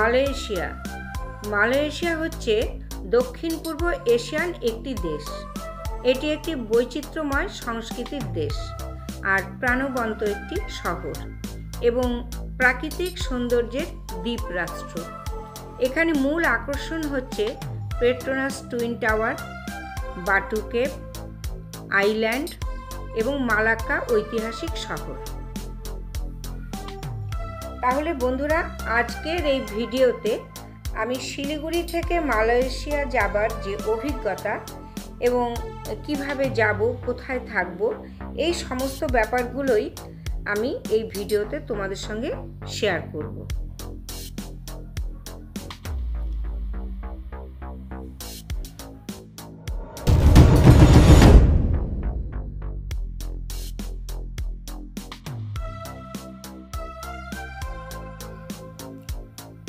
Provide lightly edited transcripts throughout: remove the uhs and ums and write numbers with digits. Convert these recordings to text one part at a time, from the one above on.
Malaysia. Malaysia হচ্ছে দক্ষিণ পূর্ব Asian একটি দেশ। এটি একটি বৈচিত্র্যময় সংস্কৃতির দেশ আর প্রাণবন্ত একটি শহর এবং প্রাকৃতিক সৌন্দর্যের দ্বীপ রাষ্ট্র। এখানে মূল আকর্ষণ হচ্ছে Petronas twin tower, বাটু cave island এবং মালাক্কা ঐতিহাসিক শহর। তাহলে বন্ধুরা, আজকের এই ভিডিওতে আমি শিলিগুড়ি থেকে মালয়েশিয়া যাবার যে অভিজ্ঞতা এবং কিভাবে যাব, কোথায় থাকব, এই সমস্ত ব্যাপারগুলোই আমি এই ভিডিওতে তোমাদের সঙ্গে শেয়ার করব।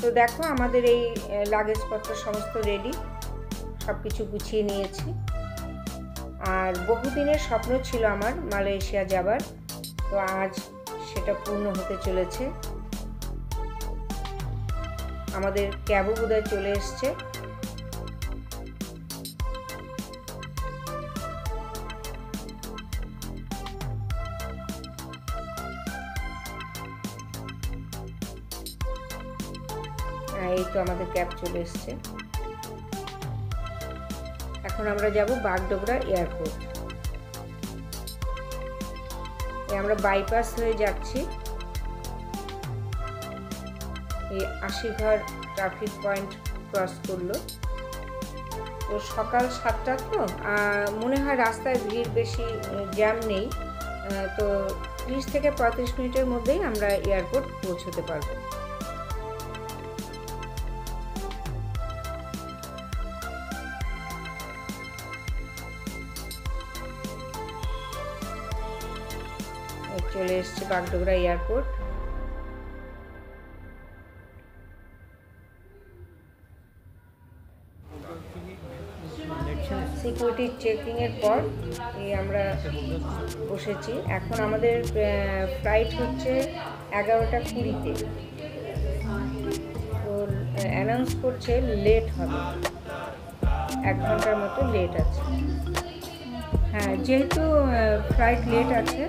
তো দেখো, আমাদের এই লাগেজপত্র সমস্ত রেডি, সব কিছু গুছিয়ে নিয়েছি। আর বহুদিনের স্বপ্ন ছিল আমার মালয়েশিয়া যাবার, তো আজ সেটা পূর্ণ হতে চলেছে। আমাদের ক্যাবও বোধহয় চলে এসছে। এই তো আমাদের ক্যাব চলে এসছে। এখন আমরা যাব বাগডোগরা এয়ারপোর্ট। আমরা বাইপাস হয়ে যাচ্ছি। এই আশিঘর ট্রাফিক পয়েন্ট ক্রস করলো। তো সকাল 7টা, তো মনে হয় রাস্তায় ভিড় বেশি, জ্যাম নেই। তো 30 থেকে 35 মিনিটের মধ্যেই আমরা এয়ারপোর্ট পৌঁছতে পারবো। চলে এসছে বাগডোগরা এয়ারপোর্ট। সিকিউরিটি চেকিং এর পর আমরা বসেছি। এখন আমাদের ফ্লাইট হচ্ছে 11টা 20-তে। তো অ্যানাউন্স করছে লেট হবে, 1 ঘন্টার মতো লেট আছে। হ্যাঁ, যেহেতু ফ্লাইট লেট আছে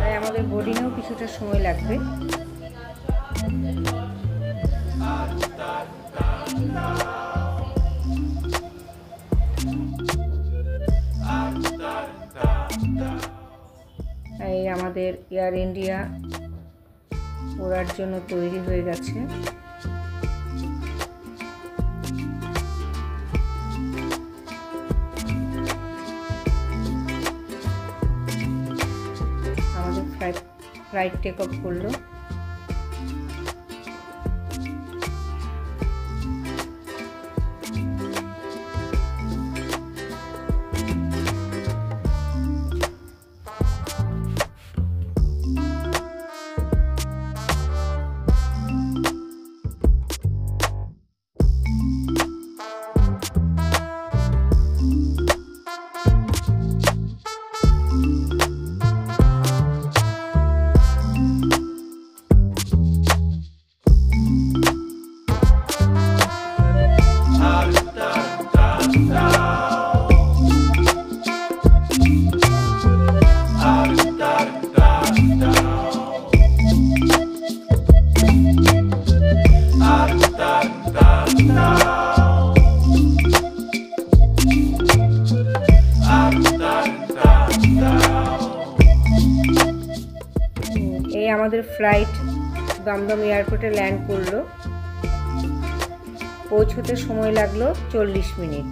তাই আমাদের বোর্ডিংয়েও কিছুটা সময় লাগবে। এই আমাদের এয়ার ইন্ডিয়া ওড়ার জন্য তৈরি হয়ে গেছে। ফ্লাইট টেক অফ করলো। এই আমাদের ফ্লাইট দমদম এয়ারপোর্টে ল্যান্ড করলো। পৌঁছতে সময় লাগলো 40 মিনিট।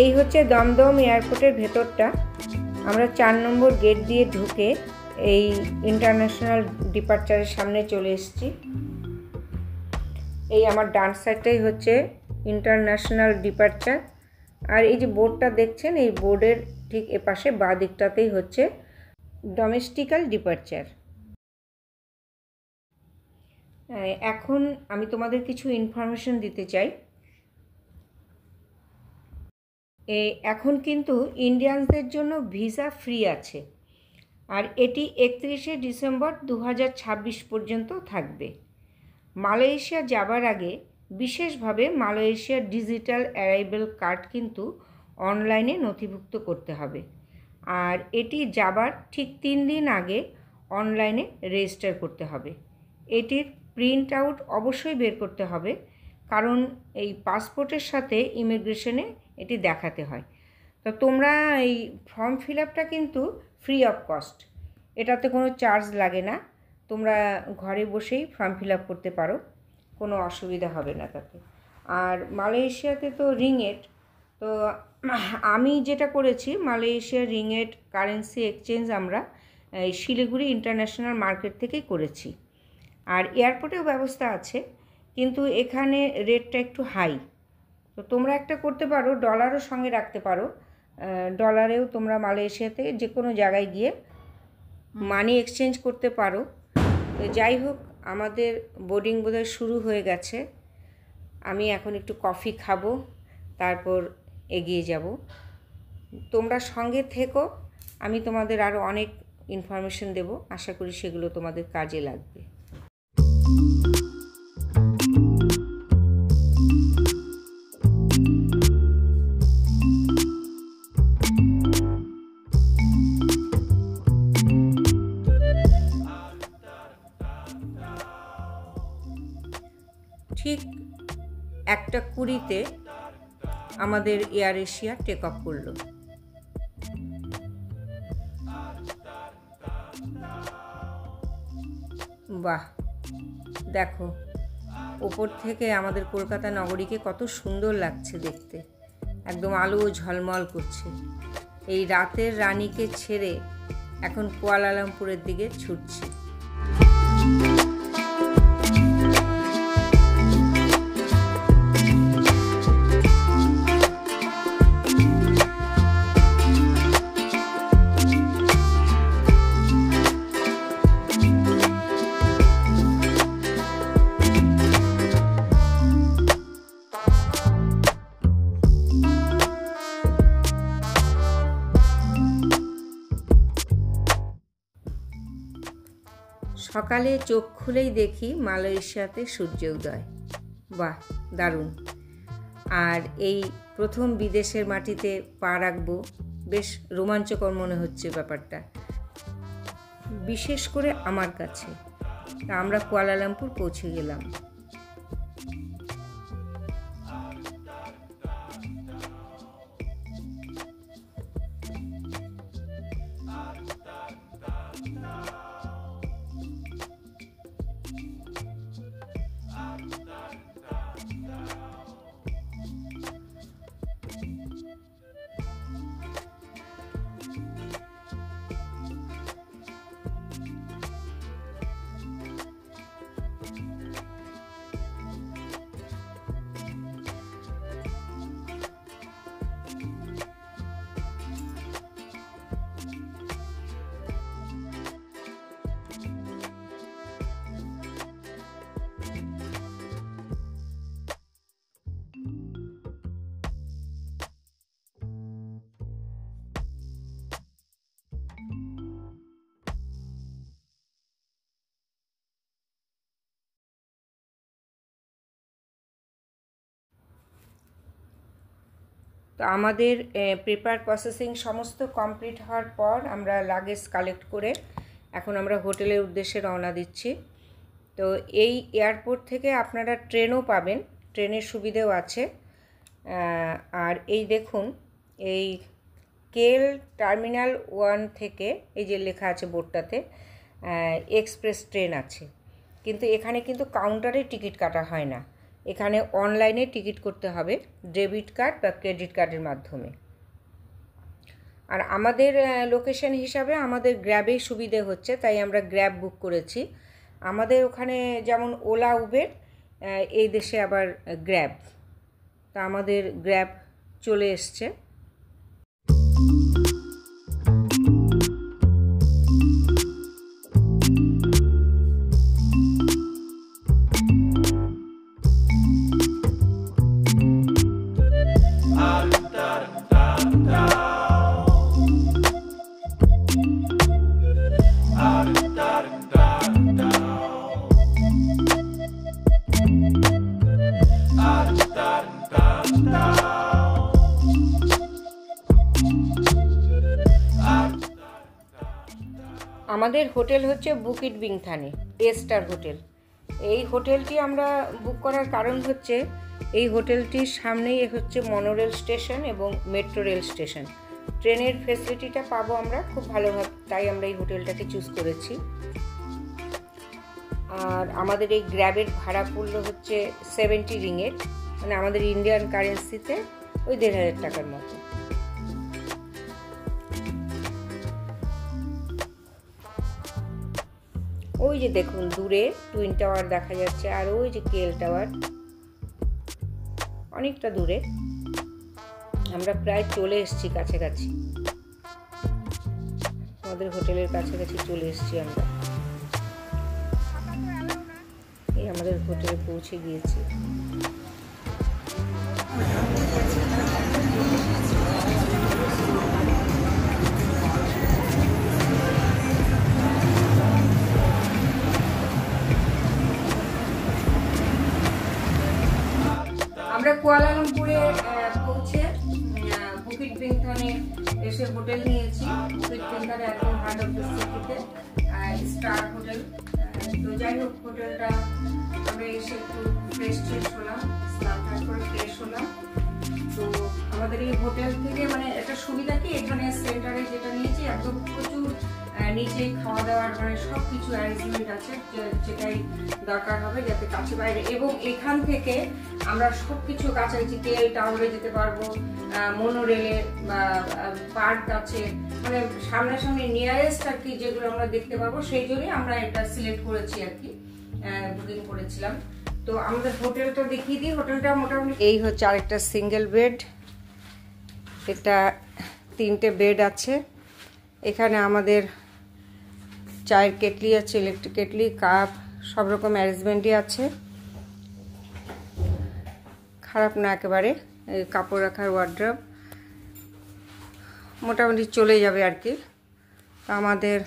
এই হচ্ছে দমদম এয়ারপোর্টের ভেতরটা। আমরা 4 নম্বর গেট দিয়ে ঢুকে এই ইন্টারন্যাশনাল ডিপার্চারের সামনে চলে এসেছি। এই আমার ডান সাইডটাই হচ্ছে ইন্টারন্যাশনাল ডিপার্চার, আর এই যে বোর্ডটা দেখছেন, এই বোর্ডের ঠিক এপাশে বাঁ দিকটাতেই হচ্ছে ডোমেস্টিক্যাল ডিপার্চার। এখন আমি তোমাদের কিছু ইনফরমেশন দিতে চাই। এখন কিন্তু ইন্ডিয়ানসদের জন্য ভিসা ফ্রি আছে, আর এটি 31শে ডিসেম্বর 2026 পর্যন্ত থাকবে। মালয়েশিয়া যাবার আগে বিশেষভাবে মালয়েশিয়ার ডিজিটাল অ্যারাইভেল কার্ড কিন্তু অনলাইনে নথিভুক্ত করতে হবে, আর এটি যাবার ঠিক 3 দিন আগে অনলাইনে রেজিস্টার করতে হবে। এটির প্রিন্ট আউট অবশ্যই বের করতে হবে, কারণ এই পাসপোর্টের সাথে ইমিগ্রেশনে এটি দেখাতে হয়। তো তোমরা এই ফর্ম ফিল আপটা কিন্তু ফ্রি অফ কস্ট, এটাতে কোনো চার্জ লাগে না। তোমরা ঘরে বসেই ফর্ম ফিল আপ করতে পারো, কোনো অসুবিধা হবে না তাতে। আর মালয়েশিয়াতে তো রিংয়েট, তো আমি যেটা করেছি মালয়েশিয়ার রিংয়েট কারেন্সি এক্সচেঞ্জ আমরা শিলিগুড়ি ইন্টারন্যাশনাল মার্কেট থেকেই করেছি। আর এয়ারপোর্টেও ব্যবস্থা আছে, কিন্তু এখানে রেটটা একটু হাই। তো তোমরা একটা করতে পারো, ডলারও সঙ্গে রাখতে পারো। ডলারেও তোমরা মালয়েশিয়াতে যে কোনো জায়গায় গিয়ে মানি এক্সচেঞ্জ করতে পারো। তো যাই হোক, আমাদের বোর্ডিং বোধহয় শুরু হয়ে গেছে। আমি এখন একটু কফি খাবো, তারপর এগিয়ে যাব। তোমরা সঙ্গে থেকো, আমি তোমাদের আরও অনেক ইনফরমেশন দেব, আশা করি সেগুলো তোমাদের কাজে লাগবে। ঠিক 1:20-তে আমাদের এয়ার এশিয়া টেক অফ করলো। বাহ, দেখো ওপর থেকে আমাদের কলকাতা নগরীকে কত সুন্দর লাগছে দেখতে, একদম আলো ঝলমল করছে। এই রাতের রানীকে ছেড়ে এখন কুয়ালালামপুরের দিকে ছুটছি। সকালে চোখ খুলেই দেখি মালয়েশিয়াতে সূর্য উদয়। বাহ, দারুণ। আর এই প্রথম বিদেশের মাটিতে পা রাখবো, বেশ রোমাঞ্চকর মনে হচ্ছে ব্যাপারটা, বিশেষ করে আমার কাছে। আমরা কুয়ালালামপুর পৌঁছে গেলাম। তো আমাদের পেপার প্রসেসিং সমস্ত কমপ্লিট হওয়ার পর আমরা লাগেজ কালেক্ট করে এখন আমরা হোটেলের উদ্দেশ্যে রওনা দিচ্ছি। তো এই এয়ারপোর্ট থেকে আপনারা ট্রেনও পাবেন, ট্রেনের সুবিধেও আছে। আর এই দেখুন, এই কেএল টার্মিনাল 1 থেকে এই যে লেখা আছে বোর্ডটাতে এক্সপ্রেস ট্রেন আছে, কিন্তু এখানে কিন্তু কাউন্টারে টিকিট কাটা হয় না, এখানে অনলাইনে টিকিট করতে হবে ডেবিট কার্ড বা ক্রেডিট কার্ডের মাধ্যমে। আর আমাদের লোকেশন হিসাবে আমাদের গ্র্যাবেই সুবিধে হচ্ছে, তাই আমরা গ্র্যাব বুক করেছি। আমাদের ওখানে যেমন ওলা উবের, এই দেশে আবার গ্র্যাব। তা আমাদের গ্র্যাব চলে এসছে। আমাদের হোটেল হচ্ছে বুকিট বিংথানে স্টার হোটেল। এই হোটেলটি আমরা বুক করার কারণ হচ্ছে এই হোটেলটির সামনেই হচ্ছে মনোরেল স্টেশন এবং মেট্রো রেল স্টেশন। ট্রেনের ফেসিলিটিটা পাবো আমরা খুব ভালোভাবে, তাই আমরা এই হোটেলটাকে চুজ করেছি। আর আমাদের এই গ্র্যাবের ভাড়া পড়লো হচ্ছে 70 রিঙ্গিট, মানে আমাদের ইন্ডিয়ান কারেন্সিতে ওই 1500 টাকার মতো। ওই যে দেখুন দূরে টুইন টাওয়ার দেখা যাচ্ছে, আর ওই যে কেএল টাওয়ার অনেকটা দূরে। আমরা প্রায় চলে এসেছি কাছাকাছি, আমাদের হোটেলের কাছাকাছি চলে এসেছি আমরা। এই আমাদের হোটেলে পৌঁছে গিয়েছি। আমরা কুয়ালালামপুরে পৌঁছে বুকিট বিংথনে এসে হোটেল নিয়েছি। বুকিট বিংথনে একদম হার্ট অফ দ্য সিটিতে স্টার হোটেল। তো যাই হোক, হোটেলটা আমরা এসে একটু ফ্রেশ হলাম, স্নান করে ফ্রেশ হলাম। তো আমাদের এই হোটেল থেকে মানে একটা সুবিধা কি, এখানে সেন্টারে যেটা নিয়েছি একদম প্রচুর নিচে খাওয়া দাওয়ার মানে সব কিছু অ্যারেঞ্জমেন্ট আছে, যেটাই দরকার হবে যাতে কাছে বাইরে। এবং এখান থেকে আমরা সব কিছু কাছাকাছি কেএল টাওয়ারে যেতে পারবো, মনোরেলে বা পার্ক আছে, মানে সামনাসামনি নিয়ারেস্ট আর কি যেগুলো আমরা দেখতে পাবো, সেই জন্যই আমরা এটা সিলেক্ট করেছি আর কি, বুকিং করেছিলাম। তো আমাদের হোটেলটা দেখিয়ে দিই। হোটেলটা মোটামুটি এই হচ্ছে আরেকটা সিঙ্গেল বেড, এটা 3টে বেড আছে। এখানে আমাদের চায়ের কেটলি আছে, ইলেকট্রিক কেটলি, কাপ, সব রকম অ্যারেঞ্জমেন্টই আছে, খারাপ না একেবারে। কাপড় রাখার ওয়ার্ড্রব মোটামুটি চলে যাবে আর কি। আমাদের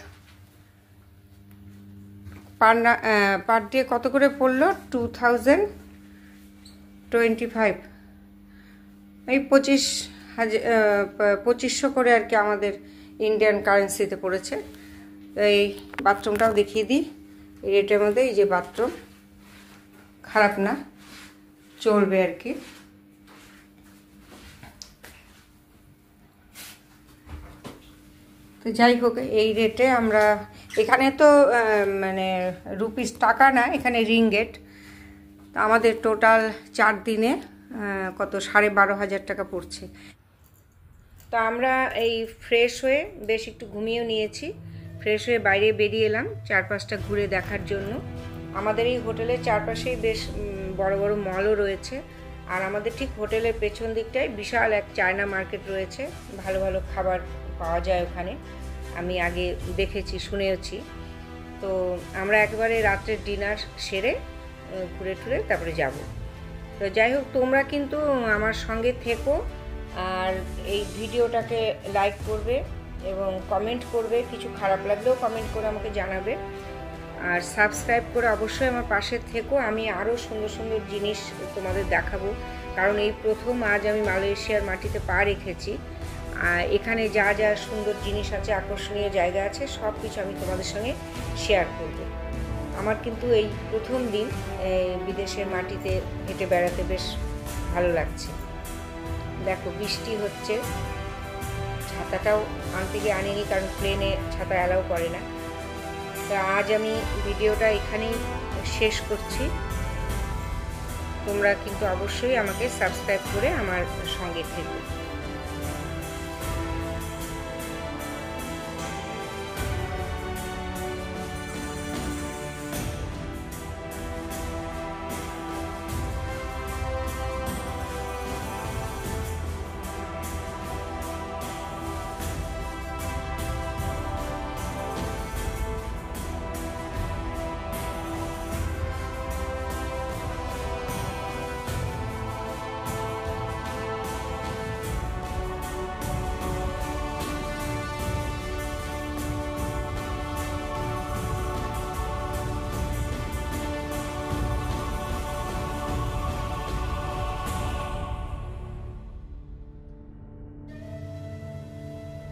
পার ডে কত করে পড়লো? 2025, এই 2500 করে আর কি আমাদের ইন্ডিয়ান কারেন্সিতে পড়েছে। এই বাথরুমটাও দেখিয়ে দিই। এই রেটের মধ্যে এই যে বাথরুম, খারাপ না, চলবে আর কি। তো যাই হোক, এই রেটে আমরা এখানে তো মানে রুপিস টাকা না, এখানে রিঙ্গিট। তো আমাদের টোটাল 4 দিনে কত 12,500 টাকা পড়ছে। তো আমরা এই ফ্রেশ হয়ে বেশ একটু ঘুমিয়েও নিয়েছি। ফ্রেশ হয়ে বাইরে বেরিয়ে এলাম চারপাশটা ঘুরে দেখার জন্য। আমাদের এই হোটেলের চারপাশেই বেশ বড় বড় মলও রয়েছে। আর আমাদের ঠিক হোটেলের পেছন দিকটায় বিশাল এক চায়না মার্কেট রয়েছে, ভালো ভালো খাবার পাওয়া যায় ওখানে, আমি আগে দেখেছি শুনেওছি। তো আমরা একেবারে রাত্রের ডিনার সেরে ঘুরে টুরে তারপরে যাব। তো যাই হোক, তোমরা কিন্তু আমার সঙ্গে থেকো আর এই ভিডিওটাকে লাইক করবে এবং কমেন্ট করবে, কিছু খারাপ লাগলেও কমেন্ট করে আমাকে জানাবে। আর সাবস্ক্রাইব করে অবশ্যই আমার পাশে থেকো, আমি আরও সুন্দর সুন্দর জিনিস তোমাদের দেখাবো। কারণ এই প্রথম আজ আমি মালয়েশিয়ার মাটিতে পা রেখেছি। এখানে যা যা সুন্দর জিনিস আছে, আকর্ষণীয় জায়গা আছে, সব কিছু আমি তোমাদের সঙ্গে শেয়ার করব। আমার কিন্তু এই প্রথম দিন বিদেশের মাটিতে হেঁটে বেড়াতে বেশ ভালো লাগছে। দেখো বৃষ্টি হচ্ছে, ছাতাটাও আনতে গিয়ে আনিনি, কারণ প্লেনে ছাতা অ্যালাউ করে না। তো আজ আমি ভিডিওটা এখানেই শেষ করছি। তোমরা কিন্তু অবশ্যই আমাকে সাবস্ক্রাইব করে আমার সঙ্গে থেকো।